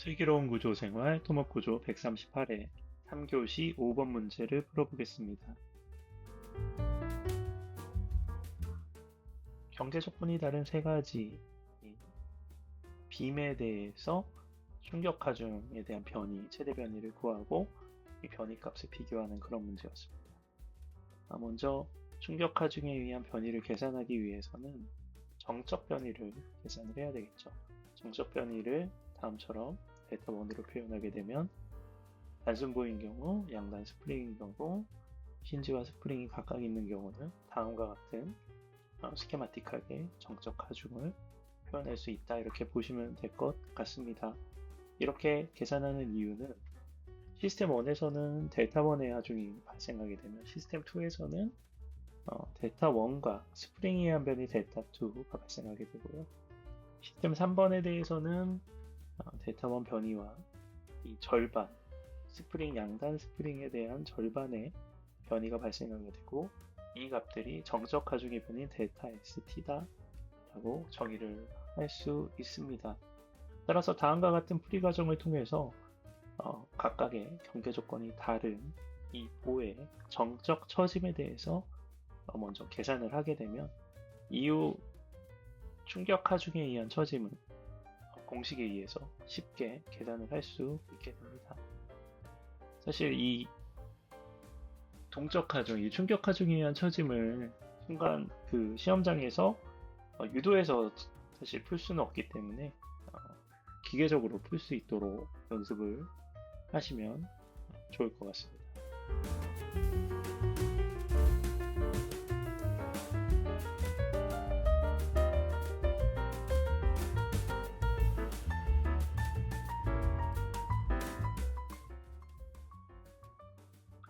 슬기로운 구조생활 토목구조 138회 3교시 5번 문제를 풀어보겠습니다. 경제 조건이 다른 세 가지 빔에 대해서 충격 하중에 대한 변이, 최대 변이를 구하고 이 변이 값을 비교하는 그런 문제였습니다. 먼저 충격 하중에 의한 변이를 계산하기 위해서는 정적 변이를 계산을 해야 되겠죠. 정적 변이를 다음처럼 데이터 1으로 표현하게 되면 단순보인 경우, 양단 스프링인 경우, 힌지와 스프링이 각각 있는 경우는 다음과 같은 스케마틱하게 정적 하중을 표현할 수 있다. 이렇게 보시면 될 것 같습니다. 이렇게 계산하는 이유는 시스템 1에서는 델타 1의 하중이 발생하게 되면 시스템 2에서는 델타 1과 스프링에 의한 변이 델타 2가 발생하게 되고요. 시스템 3번에 대해서는 델타 1 변이와 이 절반, 스프링 양단 스프링에 대한 절반의 변이가 발생하게 되고 이 값들이 정적 하중의 변인 델타 ST다 라고 정의를 할 수 있습니다. 따라서 다음과 같은 풀이 과정을 통해서 각각의 경계 조건이 다른 이 보의 정적 처짐에 대해서 먼저 계산을 하게 되면 이후 충격 하중에 의한 처짐은 공식에 의해서 쉽게 계산을 할 수 있게 됩니다. 사실 이 동적 하중, 이 충격 하중에 의한 처짐을 순간 그 시험장에서 유도해서 사실 풀 수는 없기 때문에 기계적으로 풀 수 있도록 연습을 하시면 좋을 것 같습니다.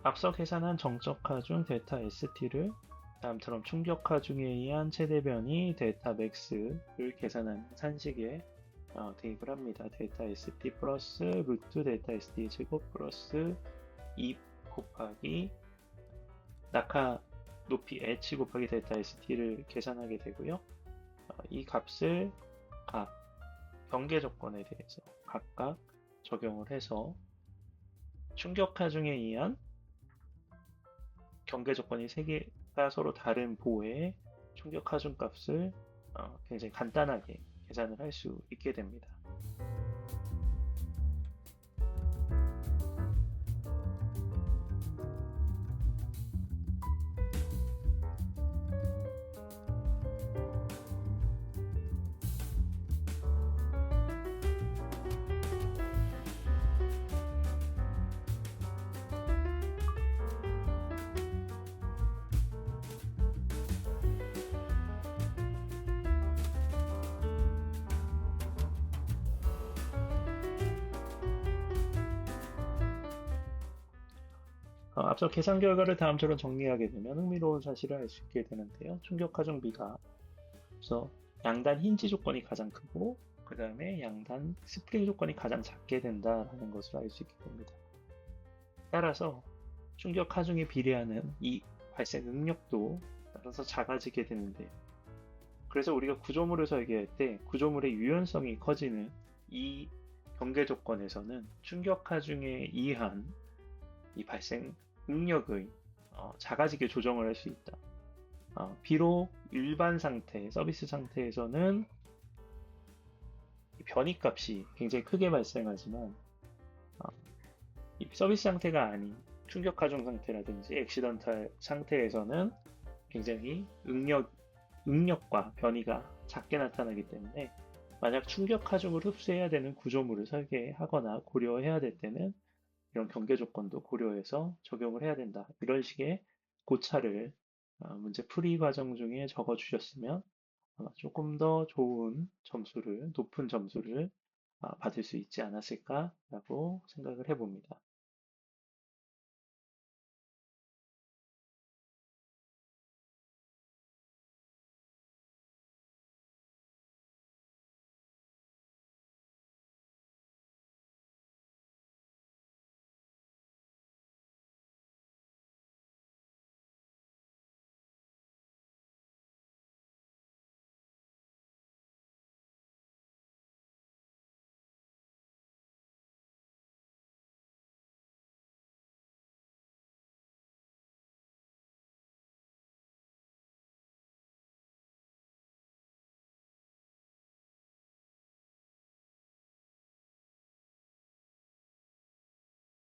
앞서 계산한 정적 하중 델타 ST를 다음처럼 충격 하중에 의한 최대 변이 델타 맥스를 계산하는 산식에 대입을 합니다. 델타 ST 플러스 루트 델타 ST 제곱 플러스 2 곱하기 낙하 높이 h 곱하기 델타 ST를 계산하게 되고요. 이 값을 각 경계 조건에 대해서 각각 적용을 해서 충격 하중에 의한 경계 조건이 3개가 서로 다른 보의 충격 하중 값을 굉장히 간단하게 계산을 할 수 있게 됩니다. 앞서 계산 결과를 다음처럼 정리하게 되면 흥미로운 사실을 알 수 있게 되는데요. 충격 하중비가 앞서 양단 힌지 조건이 가장 크고 그 다음에 양단 스프링 조건이 가장 작게 된다라는 것을 알 수 있게 됩니다. 따라서 충격 하중에 비례하는 이 발생 능력도 따라서 작아지게 되는데요. 그래서 우리가 구조물을 설계할 때 구조물의 유연성이 커지는 이 경계 조건에서는 충격 하중에 의한 이 발생 능력의 작아지게 조정을 할 수 있다. 비록 일반 상태, 서비스 상태에서는 변이 값이 굉장히 크게 발생하지만 이 서비스 상태가 아닌 충격 하중 상태라든지 액시던탈 상태에서는 굉장히 응력과 변이가 작게 나타나기 때문에 만약 충격 하중을 흡수해야 되는 구조물을 설계하거나 고려해야 될 때는 이런 경계 조건도 고려해서 적용을 해야 된다. 이런 식의 고차를 문제 풀이 과정 중에 적어 주셨으면 조금 더 좋은 점수를, 높은 점수를 받을 수 있지 않았을까라고 생각을 해봅니다.